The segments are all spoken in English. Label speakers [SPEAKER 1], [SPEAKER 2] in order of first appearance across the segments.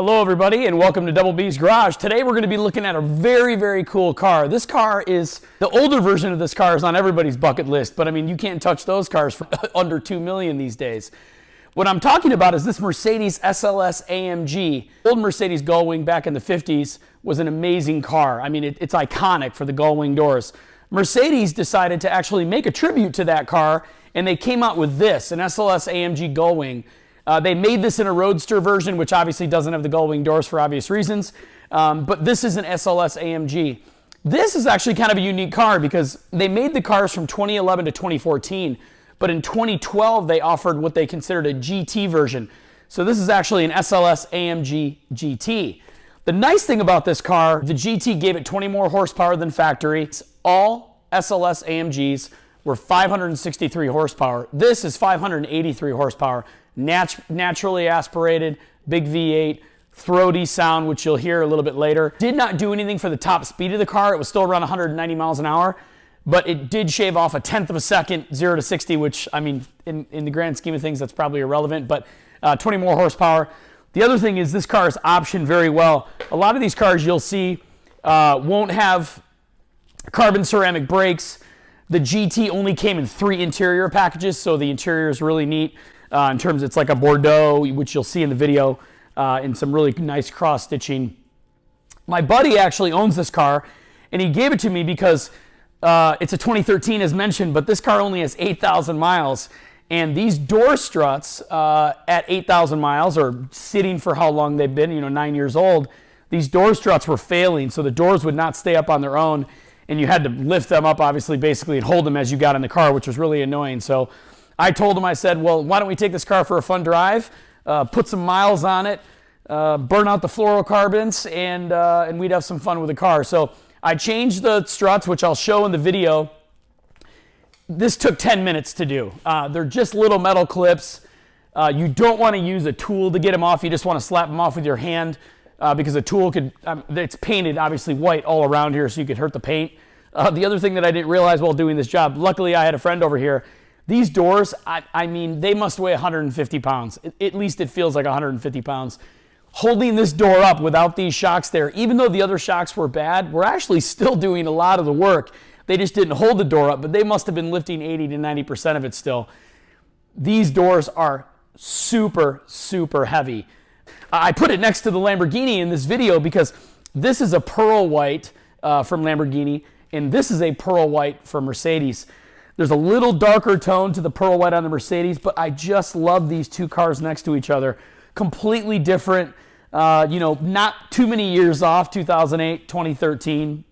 [SPEAKER 1] Hello everybody and welcome to Double B's Garage. Today we're going to be looking at a very cool car. This car is, the older version of this car is on everybody's bucket list, but I mean you can't touch those cars for under 2 million these days. What I'm talking about is this Mercedes SLS AMG. Old Mercedes Gull Wing back in the 50s was an amazing car. I mean it's iconic for the Gull Wing doors. Mercedes decided to actually make a tribute to that car and they came out with this, an SLS AMG Gull Wing. They made this in a Roadster version, which obviously doesn't have the Gull Wing doors for obvious reasons, but this is an SLS AMG. This is actually kind of a unique car because they made the cars from 2011 to 2014, but in 2012 they offered what they considered a GT version. So this is actually an SLS AMG GT. The nice thing about this car, the GT gave it 20 more horsepower than factory. All SLS AMGs were 563 horsepower. This is 583 horsepower. Naturally aspirated, big V8, throaty sound, which you'll hear a little bit later. Did not do anything for the top speed of the car. It was still around 190 miles an hour, but it did shave off a tenth of a second, 0 to 60, which, I mean, in the grand scheme of things, that's probably irrelevant, but 20 more horsepower. The other thing is this car is optioned very well. A lot of these cars you'll see won't have carbon ceramic brakes. The GT only came in 3 interior packages, so the interior is really neat. In terms, it's like a Bordeaux, which you'll see in the video, in some really nice cross stitching. My buddy actually owns this car, and he gave it to me because it's a 2013 as mentioned, but this car only has 8,000 miles. And these door struts at 8,000 miles, or sitting for how long they've been, 9 years old, these door struts were failing, so the doors would not stay up on their own, and you had to lift them up, obviously, basically, and hold them as you got in the car, which was really annoying. So I told him, I said, well, why don't we take this car for a fun drive, put some miles on it, burn out the fluorocarbons, and we'd have some fun with the car. So I changed the struts, which I'll show in the video. This took 10 minutes to do. They're just little metal clips. You don't want to use a tool to get them off. You just want to slap them off with your hand because a tool could, it's painted obviously white all around here so you could hurt the paint. The other thing that I didn't realize while doing this job, luckily I had a friend over here. These doors, I mean, they must weigh 150 pounds. At least it feels like 150 pounds. Holding this door up without these shocks there, even though the other shocks were bad, we're actually still doing a lot of the work. They just didn't hold the door up, but they must have been lifting 80 to 90% of it still. These doors are super heavy. I put it next to the Lamborghini in this video because this is a pearl white from Lamborghini, and this is a pearl white from Mercedes. There's a little darker tone to the pearl white on the Mercedes, but I just love these two cars next to each other. Completely different, not too many years off, 2008, 2013,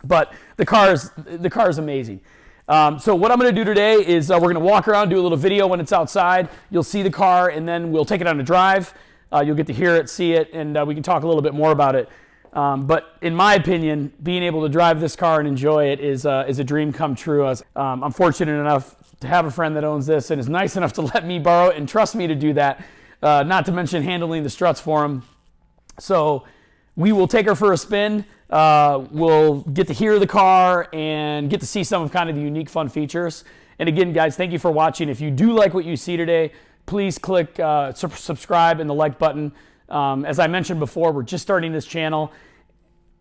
[SPEAKER 1] but the car is amazing. So what I'm going to do today is we're going to walk around, do a little video when it's outside. You'll see the car, and then we'll take it on a drive. You'll get to hear it, see it, and we can talk a little bit more about it. But in my opinion, being able to drive this car and enjoy it is a dream come true. I'm fortunate enough to have a friend that owns this and is nice enough to let me borrow it and trust me to do that, not to mention handling the struts for him. So we will take her for a spin. We'll get to hear the car and get to see some of kind of the unique fun features. And again, guys, thank you for watching. If you do like what you see today, please click subscribe and the like button. As I mentioned before, we're just starting this channel.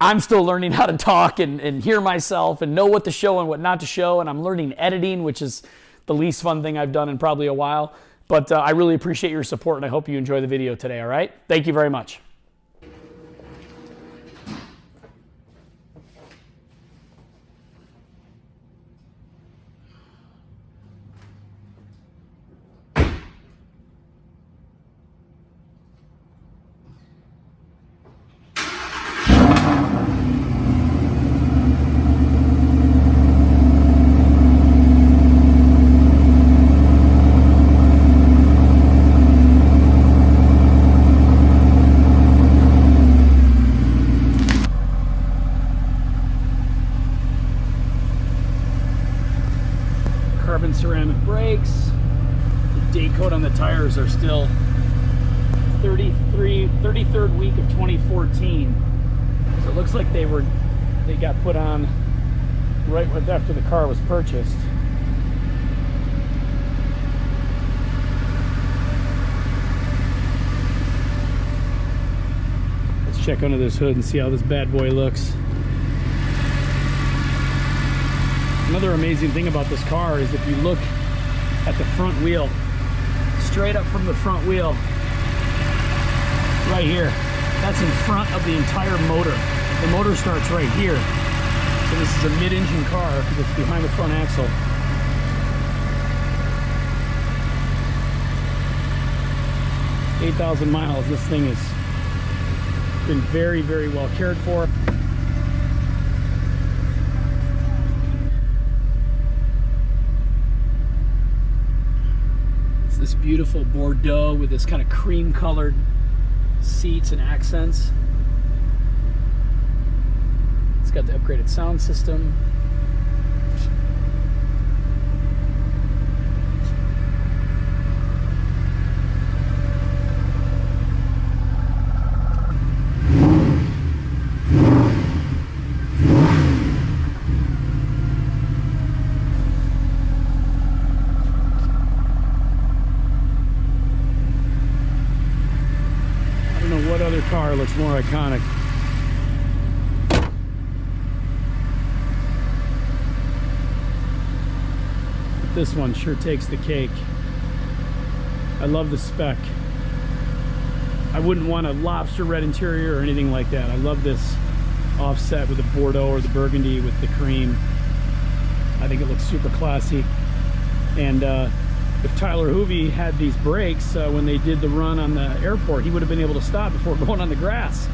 [SPEAKER 1] I'm still learning how to talk and hear myself and know what to show and what not to show, and I'm learning editing, which is the least fun thing I've done in probably a while. But I really appreciate your support, and I hope you enjoy the video today, all right? Thank you very much. Carbon ceramic brakes. The date code on the tires are still 33rd week of 2014. So it looks like they got put on right after the car was purchased. check under this hood and see how this bad boy looks. Another amazing thing about this car is if you look at the front wheel, straight up from the front wheel, right here, that's in front of the entire motor. The motor starts right here. So this is a mid-engine car because it's behind the front axle. $8,000 miles. This thing has been very, very well cared for. It's this beautiful Bordeaux with this kind of cream-colored seats and accents. It's got the upgraded sound system. What other car looks more iconic? This one sure takes the cake. I love the spec. I wouldn't want a lobster red interior or anything like that. I love this offset with the Bordeaux or the burgundy with the cream. I think it looks super classy. And if Tyler Hoovie had these brakes when they did the run on the airport, he would have been able to stop before going on the grass.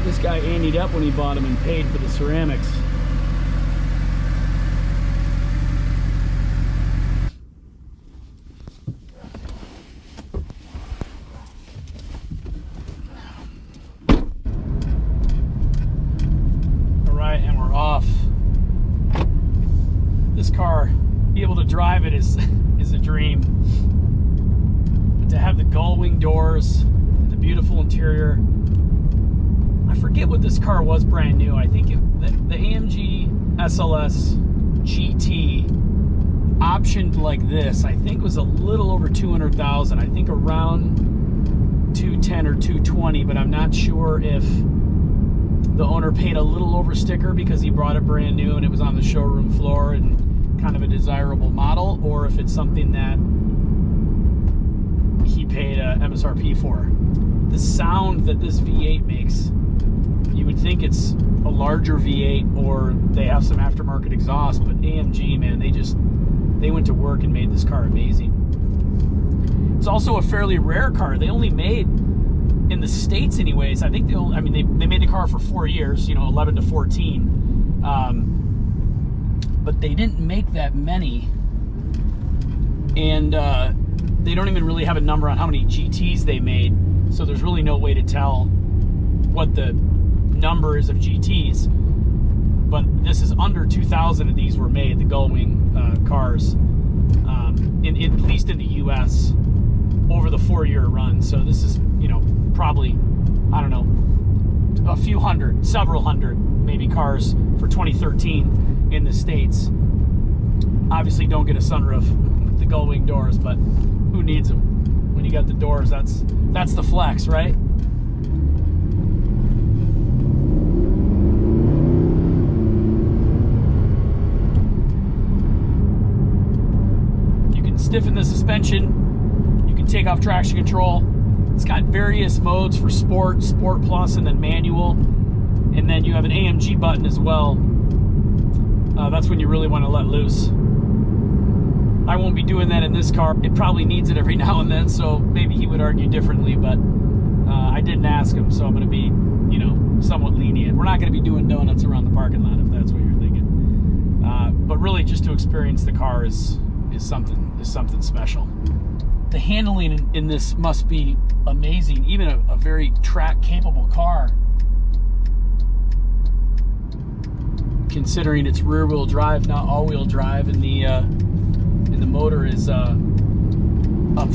[SPEAKER 1] This guy anteed up when he bought them and paid for the ceramics. All right, and we're off. This car, be able to drive it is a dream. But to have the Gull Wing doors, and the beautiful interior. I forget what this car was brand new. I think the AMG SLS GT optioned like this, I think was a little over 200,000. I think around 210 or 220, but I'm not sure if the owner paid a little over sticker because he brought it brand new and it was on the showroom floor and kind of a desirable model, or if it's something that he paid a MSRP for. The sound that this V8 makes, you would think it's a larger V8 or they have some aftermarket exhaust, but AMG, man, they went to work and made this car amazing. It's also a fairly rare car. They only made, in the States anyways, I think they made the car for 4 years, 11 to 14. But they didn't make that many. And they don't even really have a number on how many GTs they made. So there's really no way to tell what the number is of GTs. But this is under 2,000 of these were made, the Gull Wing cars, at least in the US, over the 4-year run. So this is, probably, I don't know, a few hundred, several hundred maybe cars for 2013 in the States. Obviously don't get a sunroof with the Gull Wing doors, but who needs them? When you got the doors, that's the flex, right? You can stiffen the suspension. You can take off traction control. It's got various modes for Sport, Sport Plus, and then manual. And then you have an AMG button as well. That's when you really want to let loose. I won't be doing that in this car. It probably needs it every now and then, so maybe he would argue differently, but I didn't ask him, so I'm going to be, somewhat lenient. We're not going to be doing donuts around the parking lot, if that's what you're thinking. But really, just to experience the car is something special. The handling in this must be amazing, even a very track-capable car, considering it's rear-wheel drive, not all-wheel drive, and the motor is up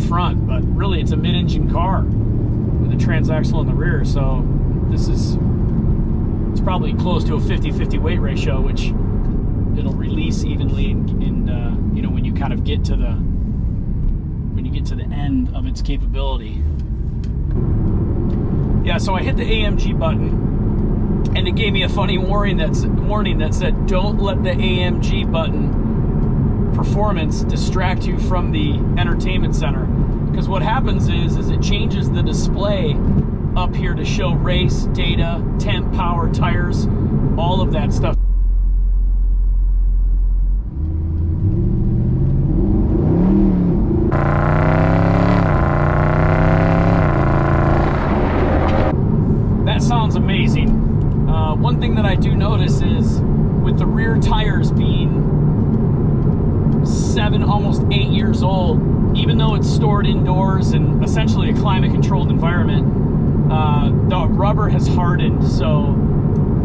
[SPEAKER 1] front. But really, it's a mid-engine car with a transaxle in the rear, so it's probably close to a 50-50 weight ratio, which it'll release evenly when you kind of get to the end of its capability. Yeah, so I hit the AMG button, and it gave me a funny warning that said, don't let the AMG button performance distract you from the entertainment center. Because what happens is it changes the display up here to show race, data, temp, power, tires, all of that stuff. That sounds amazing. One thing that I do notice is with the rear tires being 7, almost 8 years old, even though it's stored indoors and essentially a climate controlled environment, the rubber has hardened, so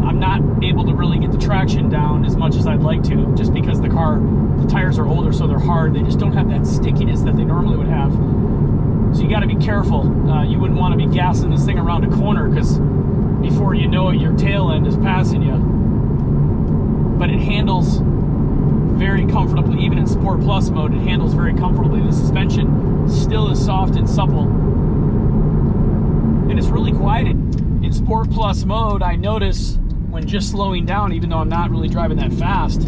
[SPEAKER 1] I'm not able to really get the traction down as much as I'd like to, just because the tires are older, so they're hard. They just don't have that stickiness that they normally would have. So you got to be careful. You wouldn't want to be gassing this thing around a corner, because before you know it, your tail end is passing you. But it handles very comfortably, even in Sport Plus mode, it handles very comfortably. The suspension still is soft and supple, and it's really quiet. In Sport Plus mode, I notice when just slowing down, even though I'm not really driving that fast,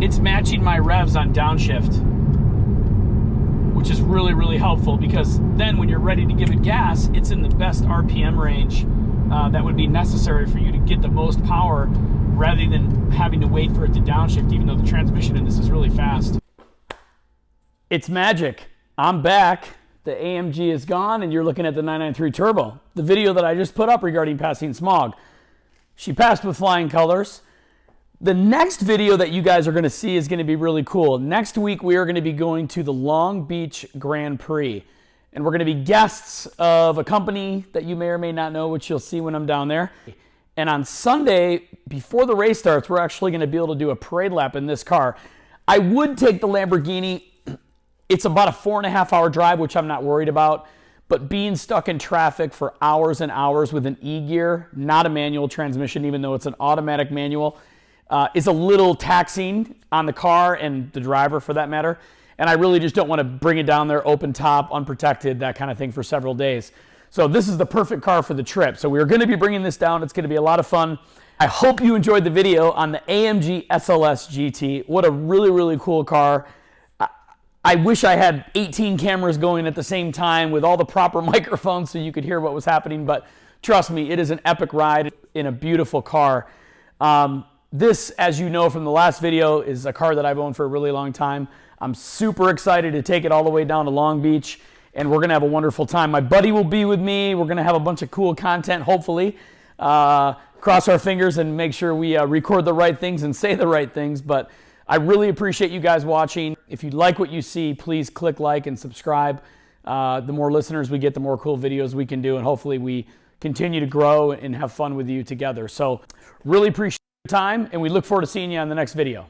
[SPEAKER 1] it's matching my revs on downshift, which is really, really helpful, because then when you're ready to give it gas, it's in the best RPM range that would be necessary for you to get the most power, rather than having to wait for it to downshift, even though the transmission in this is really fast. It's magic. I'm back. The AMG is gone, and you're looking at the 993 Turbo. The video that I just put up regarding passing smog. She passed with flying colors. The next video that you guys are going to see is going to be really cool. Next week, we are going to be going to the Long Beach Grand Prix, and we're going to be guests of a company that you may or may not know, which you'll see when I'm down there. And on Sunday, before the race starts, we're actually going to be able to do a parade lap in this car. I would take the Lamborghini. It's about a 4.5-hour drive, which I'm not worried about. But being stuck in traffic for hours and hours with an E-gear, not a manual transmission, even though it's an automatic manual, is a little taxing on the car and the driver, for that matter. And I really just don't want to bring it down there open top, unprotected, that kind of thing, for several days. So this is the perfect car for the trip. So we're going to be bringing this down. It's going to be a lot of fun. I hope you enjoyed the video on the AMG SLS GT. What a really, really cool car. I wish I had 18 cameras going at the same time with all the proper microphones so you could hear what was happening. But trust me, it is an epic ride in a beautiful car. This, as you know from the last video, is a car that I've owned for a really long time. I'm super excited to take it all the way down to Long Beach, and we're going to have a wonderful time. My buddy will be with me. We're going to have a bunch of cool content, hopefully. Cross our fingers and make sure we record the right things and say the right things. But I really appreciate you guys watching. If you like what you see, please click like and subscribe. The more listeners we get, the more cool videos we can do, and hopefully we continue to grow and have fun with you together. So really appreciate your time, and we look forward to seeing you on the next video.